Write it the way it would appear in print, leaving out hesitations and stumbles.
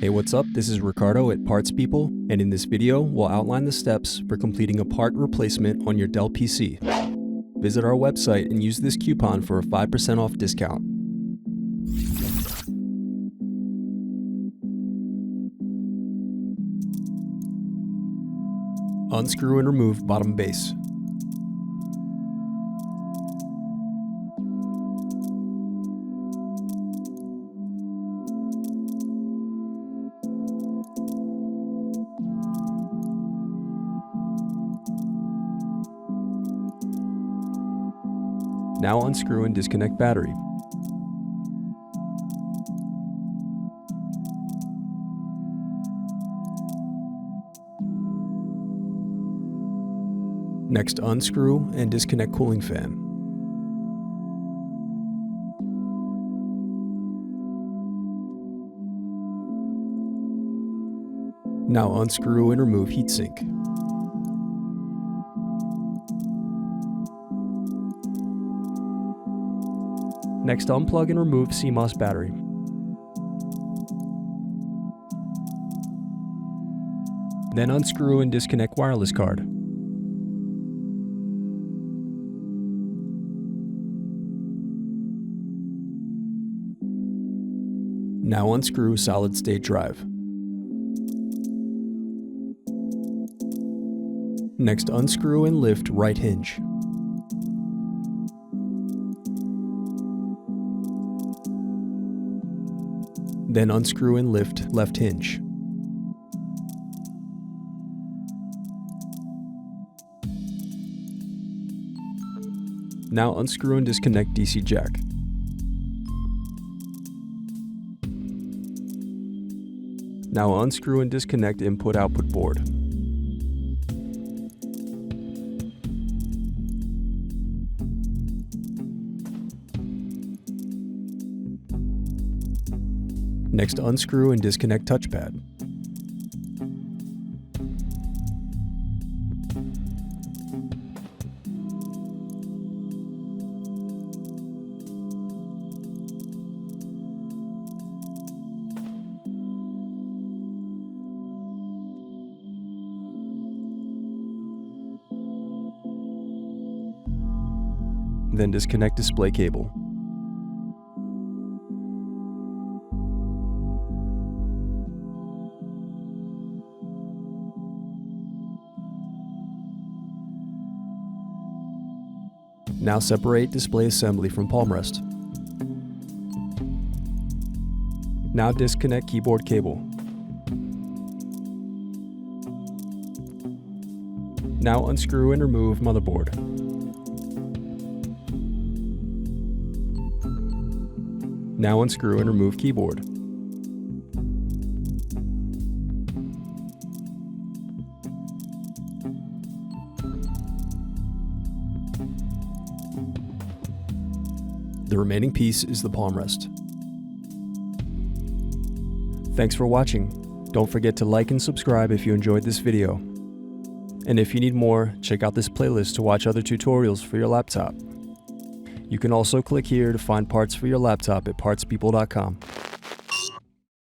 Hey, what's up? This is Ricardo at Parts People, and in this video, we'll outline the steps for completing a part replacement on your Dell PC. Visit our website and use this coupon for a 5% off discount. Unscrew and remove bottom base. Now unscrew and disconnect battery. Next, unscrew and disconnect cooling fan. Now unscrew and remove heatsink. Next, unplug and remove CMOS battery. Then unscrew and disconnect wireless card. Now unscrew solid-state drive. Next, unscrew and lift right hinge. Then unscrew and lift left hinge. Now unscrew and disconnect DC jack. Now unscrew and disconnect input-output board. Next, unscrew and disconnect touchpad. Then disconnect display cable. Now separate display assembly from Palmrest. Now disconnect keyboard cable. Now unscrew and remove motherboard. Now unscrew and remove keyboard. The remaining piece is the Palmrest. Thanks for watching. Don't forget to like and subscribe if you enjoyed this video. And if you need more, check out this playlist to watch other tutorials for your laptop. You can also click here to find parts for your laptop at partspeople.com.